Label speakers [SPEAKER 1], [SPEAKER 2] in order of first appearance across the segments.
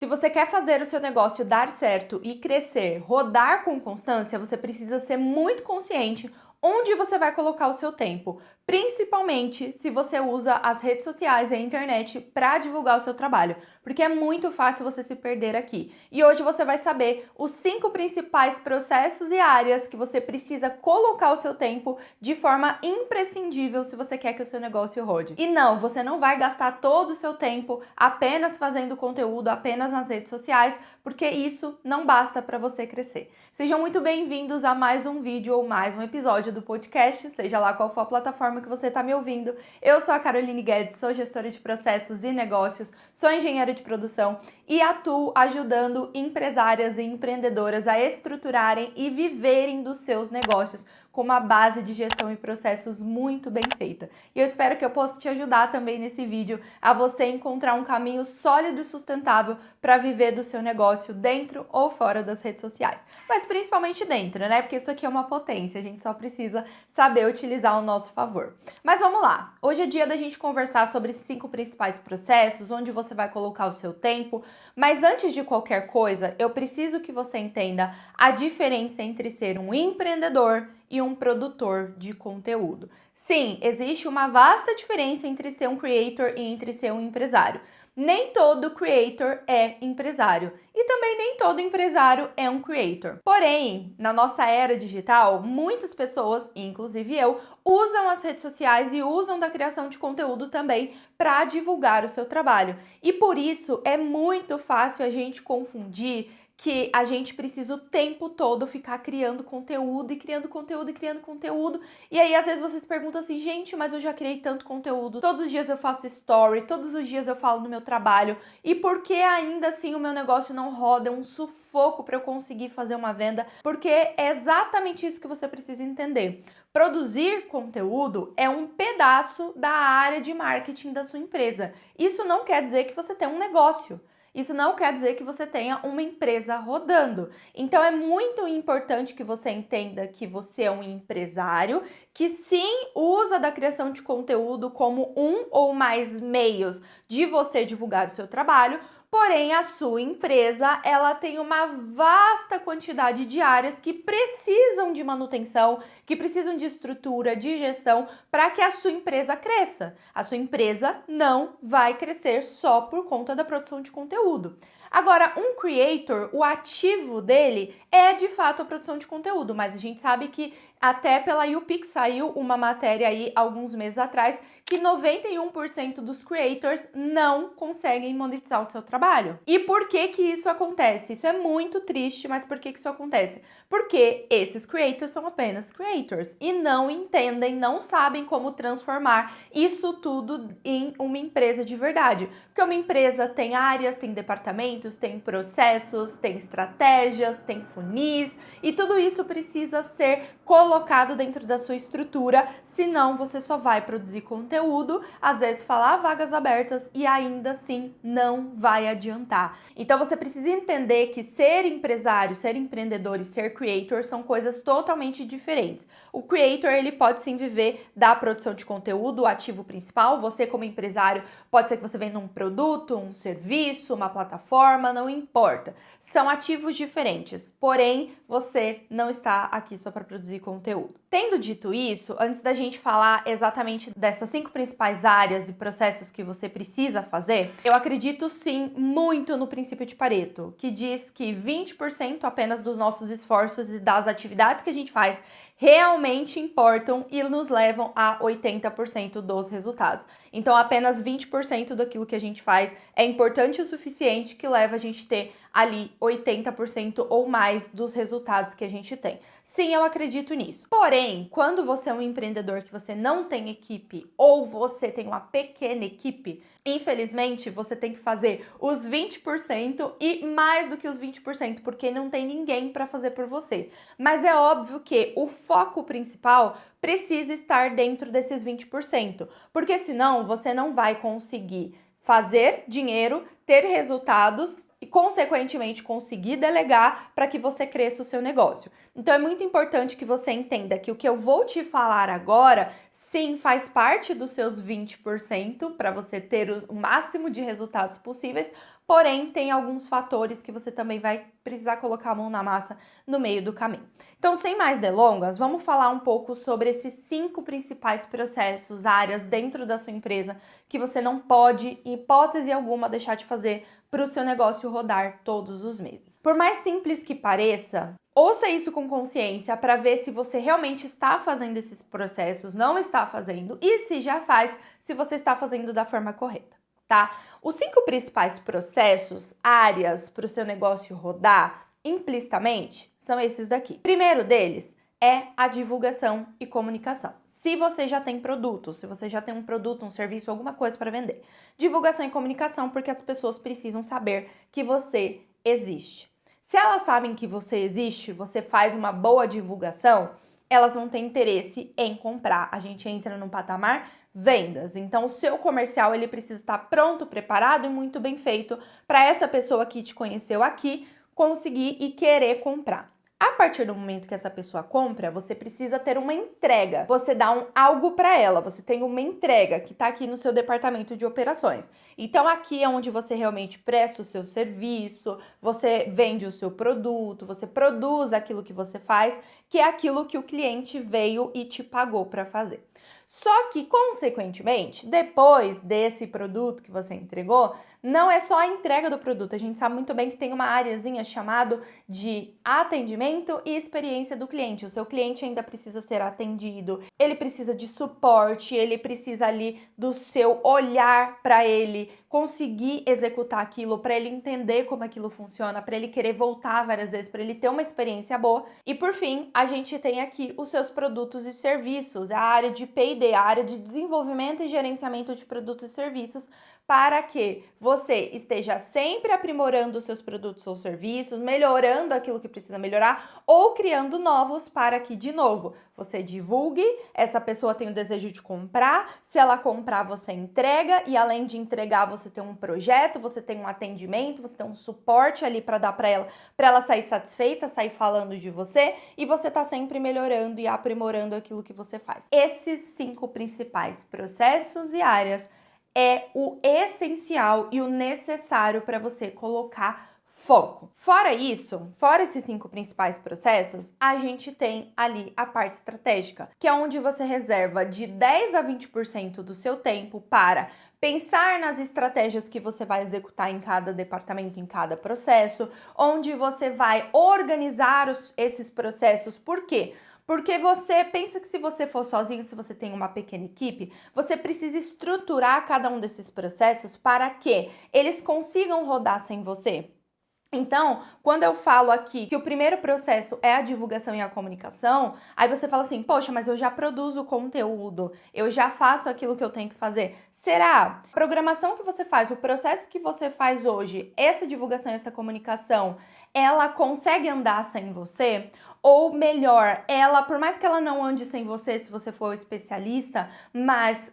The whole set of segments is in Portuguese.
[SPEAKER 1] Se você quer fazer o seu negócio dar certo e crescer, rodar com constância, você precisa ser muito consciente onde você vai colocar o seu tempo, principalmente se você usa as redes sociais e a internet para divulgar o seu trabalho, porque é muito fácil você se perder aqui. E hoje você vai saber os 5 principais processos e áreas que você precisa colocar o seu tempo de forma imprescindível se você quer que o seu negócio rode. E não, você não vai gastar todo o seu tempo apenas fazendo conteúdo, apenas nas redes sociais, porque isso não basta para você crescer. Sejam muito bem-vindos a mais um vídeo ou mais um episódio do podcast, seja lá qual for a plataforma que você está me ouvindo. Eu sou a Caroline Guedes, sou gestora de processos e negócios, sou engenheira de produção e atuo ajudando empresárias e empreendedoras a estruturarem e viverem dos seus negócios com uma base de gestão e processos muito bem feita. E eu espero que eu possa te ajudar também nesse vídeo a você encontrar um caminho sólido e sustentável para viver do seu negócio dentro ou fora das redes sociais. Mas principalmente dentro, né? Porque isso aqui é uma potência, a gente só precisa saber utilizar ao nosso favor. Mas vamos lá! Hoje é dia da gente conversar sobre 5 principais processos, onde você vai colocar o seu tempo. Mas antes de qualquer coisa, eu preciso que você entenda a diferença entre ser um empreendedor e um produtor de conteúdo. Sim, existe uma vasta diferença entre ser um creator e entre ser um empresário. Nem todo creator é empresário e também nem todo empresário é um creator. Porém, na nossa era digital, muitas pessoas, inclusive eu, usam as redes sociais e usam da criação de conteúdo também para divulgar o seu trabalho. E por isso é muito fácil a gente confundir que a gente precisa o tempo todo ficar criando conteúdo e criando conteúdo e criando conteúdo. E aí, às vezes, vocês perguntam assim, gente, mas eu já criei tanto conteúdo, todos os dias eu faço story, todos os dias eu falo no meu trabalho, e por que ainda assim o meu negócio não roda? É um sufoco para eu conseguir fazer uma venda, porque é exatamente isso que você precisa entender. Produzir conteúdo é um pedaço da área de marketing da sua empresa. Isso não quer dizer que você tem um negócio. Isso não quer dizer que você tenha uma empresa rodando. Então é muito importante que você entenda que você é um empresário que sim usa da criação de conteúdo como um ou mais meios de você divulgar o seu trabalho. Porém, a sua empresa, ela tem uma vasta quantidade de áreas que precisam de manutenção, que precisam de estrutura, de gestão, para que a sua empresa cresça. A sua empresa não vai crescer só por conta da produção de conteúdo. Agora, um creator, o ativo dele é de fato a produção de conteúdo, mas a gente sabe que até pela YouPix saiu uma matéria aí alguns meses atrás que 91% dos creators não conseguem monetizar o seu trabalho. E por que que isso acontece? Isso é muito triste, mas por que que isso acontece? Porque esses creators são apenas creators e não entendem, não sabem como transformar isso tudo em uma empresa de verdade. Porque uma empresa tem áreas, tem departamentos, tem processos, tem estratégias, tem funis e tudo isso precisa ser colocado dentro da sua estrutura, senão você só vai produzir conteúdo, às vezes falar vagas abertas e ainda assim não vai adiantar. Então você precisa entender que ser empresário, ser empreendedor e ser creator são coisas totalmente diferentes. O creator, ele pode sim viver da produção de conteúdo, o ativo principal. Você como empresário, pode ser que você venda um produto, um serviço, uma plataforma, não importa. São ativos diferentes, porém você não está aqui só para produzir conteúdo. Tendo dito isso, antes da gente falar exatamente dessas 5 principais áreas e processos que você precisa fazer, eu acredito sim muito no princípio de Pareto, que diz que 20% apenas dos nossos esforços e das atividades que a gente faz realmente importam e nos levam a 80% dos resultados. Então, apenas 20% daquilo que a gente faz é importante o suficiente que leva a gente ter ali 80% ou mais dos resultados que a gente tem. Sim, eu acredito nisso. Porém, quando você é um empreendedor que você não tem equipe ou você tem uma pequena equipe, infelizmente você tem que fazer os 20% e mais do que os 20%, porque não tem ninguém para fazer por você. Mas é óbvio que o foco principal precisa estar dentro desses 20%, porque senão você não vai conseguir fazer dinheiro, ter resultados e, consequentemente, conseguir delegar para que você cresça o seu negócio. Então, é muito importante que você entenda que o que eu vou te falar agora, sim, faz parte dos seus 20% para você ter o máximo de resultados possíveis, porém tem alguns fatores que você também vai precisar colocar a mão na massa no meio do caminho. Então, sem mais delongas, vamos falar um pouco sobre esses 5 principais processos, áreas dentro da sua empresa que você não pode, em hipótese alguma, deixar de fazer para o seu negócio rodar todos os meses. Por mais simples que pareça, ouça isso com consciência para ver se você realmente está fazendo esses processos, não está fazendo, e se já faz, se você está fazendo da forma correta, tá? Os 5 principais processos, áreas para o seu negócio rodar, implicitamente, são esses daqui. O primeiro deles é a divulgação e comunicação. Se você já tem produto, se você já tem um produto, um serviço, alguma coisa para vender. Divulgação e comunicação, porque as pessoas precisam saber que você existe. Se elas sabem que você existe, você faz uma boa divulgação, elas vão ter interesse em comprar. A gente entra no patamar vendas. Então, o seu comercial ele precisa estar pronto, preparado e muito bem feito para essa pessoa que te conheceu aqui conseguir e querer comprar. A partir do momento que essa pessoa compra, você precisa ter uma entrega. Você dá algo para ela, você tem uma entrega que está aqui no seu departamento de operações. Então, aqui é onde você realmente presta o seu serviço, você vende o seu produto, você produz aquilo que você faz, que é aquilo que o cliente veio e te pagou para fazer. Só que, consequentemente, depois desse produto que você entregou, não é só a entrega do produto. A gente sabe muito bem que tem uma áreazinha chamada de atendimento e experiência do cliente. O seu cliente ainda precisa ser atendido, ele precisa de suporte, ele precisa ali do seu olhar para ele conseguir executar aquilo, para ele entender como aquilo funciona, para ele querer voltar várias vezes, para ele ter uma experiência boa. E por fim, a gente tem aqui os seus produtos e serviços, a área de P&D, a área de desenvolvimento e gerenciamento de produtos e serviços, para que você esteja sempre aprimorando os seus produtos ou serviços, melhorando aquilo que precisa melhorar ou criando novos para que, de novo, você divulgue, essa pessoa tem o desejo de comprar, se ela comprar, você entrega e além de entregar, você tem um projeto, você tem um atendimento, você tem um suporte ali para dar para ela sair satisfeita, sair falando de você e você tá sempre melhorando e aprimorando aquilo que você faz. Esses 5 principais processos e áreas é o essencial e o necessário para você colocar foco. Fora isso, fora esses 5 principais processos, a gente tem ali a parte estratégica, que é onde você reserva de 10 a 20% do seu tempo para pensar nas estratégias que você vai executar em cada departamento, em cada processo, onde você vai organizar esses processos. Por quê? Porque você pensa que se você for sozinho, se você tem uma pequena equipe, você precisa estruturar cada um desses processos para que eles consigam rodar sem você. Então, quando eu falo aqui que o primeiro processo é a divulgação e a comunicação, aí você fala assim, poxa, mas eu já produzo conteúdo, eu já faço aquilo que eu tenho que fazer. Será? A programação que você faz, o processo que você faz hoje, essa divulgação e essa comunicação, ela consegue andar sem você? Ou melhor, ela, por mais que ela não ande sem você, se você for especialista, mas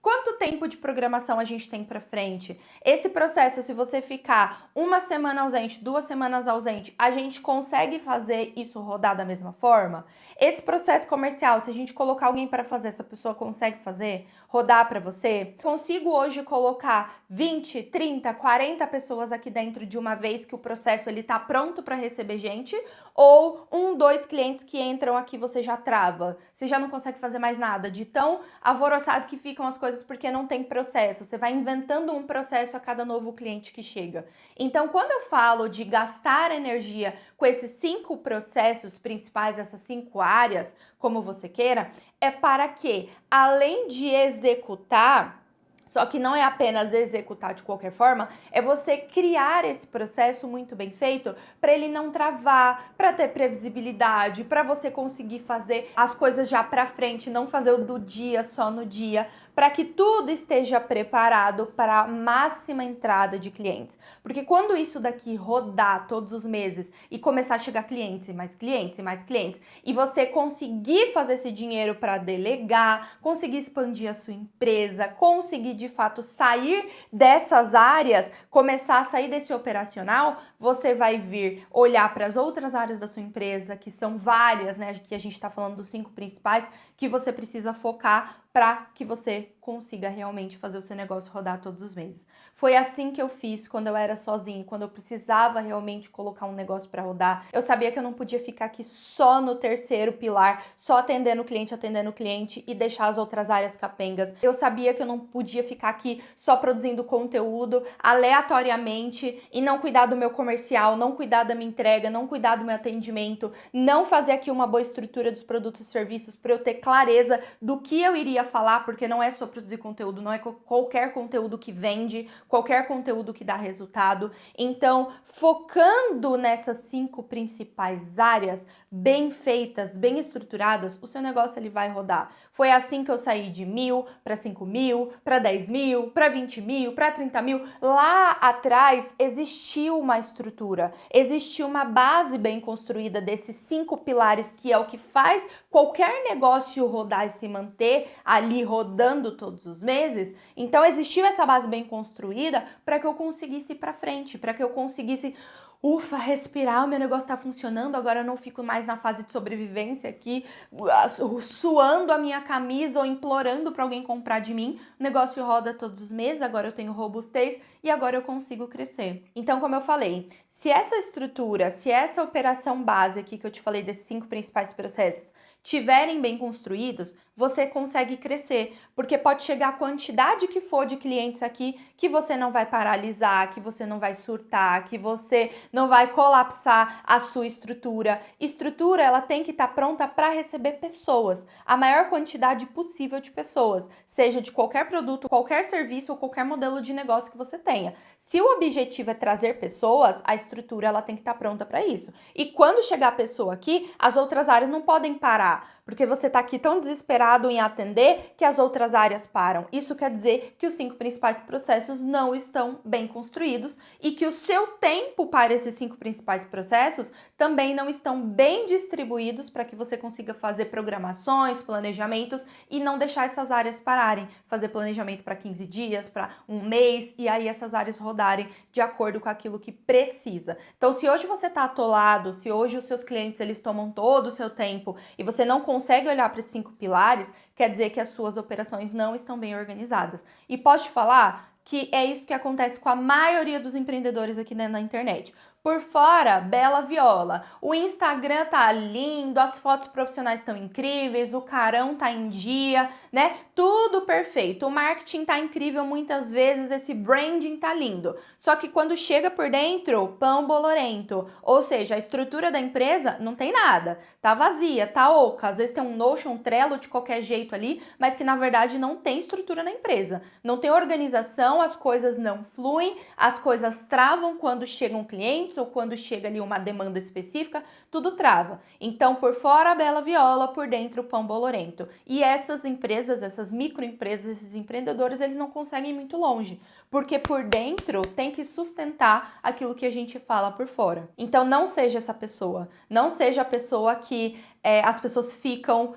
[SPEAKER 1] quanto tempo de programação a gente tem para frente? Esse processo, se você ficar uma semana ausente, 2 semanas ausente, a gente consegue fazer isso rodar da mesma forma? Esse processo comercial, se a gente colocar alguém para fazer, essa pessoa consegue fazer, rodar para você? Consigo hoje colocar 20, 30, 40 pessoas aqui dentro de uma vez que o processo ele tá pronto para receber gente? Ou 1, 2 clientes que entram aqui você já trava? Você já não consegue fazer mais nada de tão alvoroçado que ficam as coisas porque não tem processo, você vai inventando um processo a cada novo cliente que chega. Então, quando eu falo de gastar energia com esses 5 processos principais, essas 5 áreas, como você queira, é para que, além de executar, só que não é apenas executar de qualquer forma, é você criar esse processo muito bem feito para ele não travar, para ter previsibilidade, para você conseguir fazer as coisas já para frente, não fazer o do dia só no dia, para que tudo esteja preparado para a máxima entrada de clientes. Porque quando isso daqui rodar todos os meses e começar a chegar clientes e mais clientes e mais clientes, e você conseguir fazer esse dinheiro para delegar, conseguir expandir a sua empresa, conseguir de fato sair dessas áreas, começar a sair desse operacional, você vai vir olhar para as outras áreas da sua empresa, que são várias, né? Que a gente está falando dos 5 principais, que você precisa focar para que você consiga realmente fazer o seu negócio rodar todos os meses. Foi assim que eu fiz quando eu era sozinha, quando eu precisava realmente colocar um negócio para rodar. Eu sabia que eu não podia ficar aqui só no terceiro pilar, só atendendo o cliente e deixar as outras áreas capengas. Eu sabia que eu não podia ficar aqui só produzindo conteúdo aleatoriamente e não cuidar do meu comercial, não cuidar da minha entrega, não cuidar do meu atendimento, não fazer aqui uma boa estrutura dos produtos e serviços para eu ter clareza do que eu iria falar, porque não é só produzir conteúdo, não é qualquer conteúdo que vende, qualquer conteúdo que dá resultado. Então, focando nessas 5 principais áreas, bem feitas, bem estruturadas, o seu negócio ele vai rodar. Foi assim que eu saí de 1.000 para 5.000, para 10.000, para 20.000, para 30.000. Lá atrás existiu uma estrutura, existiu uma base bem construída desses 5 pilares que é o que faz qualquer negócio rodar e se manter ali rodando todos os meses. Então existiu essa base bem construída para que eu conseguisse ir para frente, para que eu conseguisse respirar, o meu negócio tá funcionando, agora eu não fico mais na fase de sobrevivência aqui, suando a minha camisa ou implorando para alguém comprar de mim. O negócio roda todos os meses, agora eu tenho robustez e agora eu consigo crescer. Então, como eu falei, se essa estrutura, se essa operação base aqui que eu te falei desses 5 principais processos tiverem bem construídos, você consegue crescer, porque pode chegar a quantidade que for de clientes aqui que você não vai paralisar, que você não vai surtar, que você não vai colapsar a sua estrutura. Estrutura, ela tem que estar pronta para receber pessoas, a maior quantidade possível de pessoas, seja de qualquer produto, qualquer serviço ou qualquer modelo de negócio que você tenha. Se o objetivo é trazer pessoas, a estrutura ela tem que estar pronta para isso. E quando chegar a pessoa aqui, as outras áreas não podem parar, porque você está aqui tão desesperado em atender que as outras áreas param. Isso quer dizer que os 5 principais processos não estão bem construídos e que o seu tempo para esses 5 principais processos também não estão bem distribuídos para que você consiga fazer programações, planejamentos e não deixar essas áreas pararem. Fazer planejamento para 15 dias, para um mês e aí essas áreas rodarem de acordo com aquilo que precisa. Então, se hoje você está atolado, se hoje os seus clientes eles tomam todo o seu tempo e você não consegue olhar para esses 5 pilares, quer dizer que as suas operações não estão bem organizadas. E posso te falar que é isso que acontece com a maioria dos empreendedores aqui na internet. Por fora, bela viola. O Instagram tá lindo, as fotos profissionais estão incríveis, o carão tá em dia, né? Tudo perfeito. O marketing tá incrível muitas vezes, esse branding tá lindo. Só que quando chega por dentro, pão bolorento. Ou seja, a estrutura da empresa não tem nada. Tá vazia, tá oca. Às vezes tem um Notion, um Trello de qualquer jeito ali, mas que na verdade não tem estrutura na empresa. Não tem organização, as coisas não fluem, as coisas travam quando chegam clientes ou quando chega ali uma demanda específica, tudo trava. Então, por fora a bela viola, por dentro o pão bolorento. E essas empresas, essas microempresas, esses empreendedores, eles não conseguem ir muito longe, porque por dentro tem que sustentar aquilo que a gente fala por fora. Então, não seja essa pessoa. Não seja a pessoa que as pessoas ficam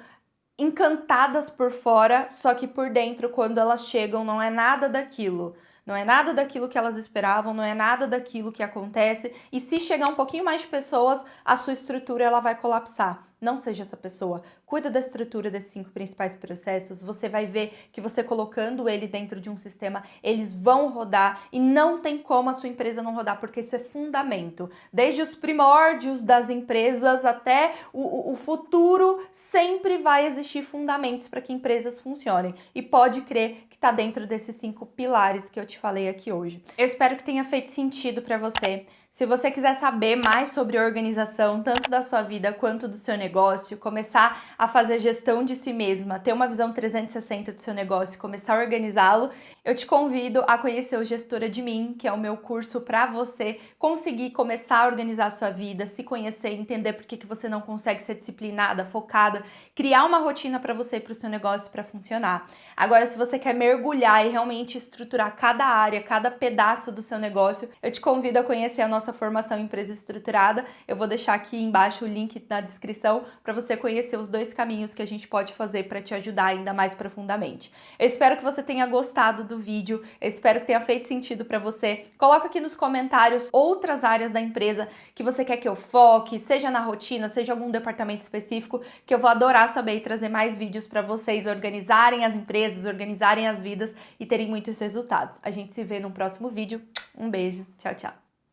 [SPEAKER 1] encantadas por fora, só que por dentro, quando elas chegam, não é nada daquilo. Não é nada daquilo que elas esperavam, não é nada daquilo que acontece. E se chegar um pouquinho mais de pessoas, a sua estrutura ela vai colapsar. Não seja essa pessoa. Cuida da estrutura desses 5 principais processos. Você vai ver que você colocando ele dentro de um sistema, eles vão rodar e não tem como a sua empresa não rodar, porque isso é fundamento. Desde os primórdios das empresas até o futuro, sempre vai existir fundamentos para que empresas funcionem. E pode crer que está dentro desses 5 pilares que eu te falei aqui hoje. Eu espero que tenha feito sentido para você. Se você quiser saber mais sobre organização, tanto da sua vida quanto do seu negócio, começar a fazer gestão de si mesma, ter uma visão 360 do seu negócio, começar a organizá-lo, eu te convido a conhecer o Gestora de Mim, que é o meu curso para você conseguir começar a organizar a sua vida, se conhecer, entender por que você não consegue ser disciplinada, focada, criar uma rotina para você e para o seu negócio para funcionar. Agora, se você quer mergulhar e realmente estruturar cada área, cada pedaço do seu negócio, eu te convido a conhecer a nossa nossa formação em empresa estruturada. Eu vou deixar aqui embaixo o link na descrição para você conhecer os 2 caminhos que a gente pode fazer para te ajudar ainda mais profundamente. Eu espero que você tenha gostado do vídeo, eu espero que tenha feito sentido para você. Coloca aqui nos comentários outras áreas da empresa que você quer que eu foque, seja na rotina, seja algum departamento específico, que eu vou adorar saber e trazer mais vídeos para vocês organizarem as empresas, organizarem as vidas e terem muitos resultados. A gente se vê no próximo vídeo. Um beijo. Tchau, tchau.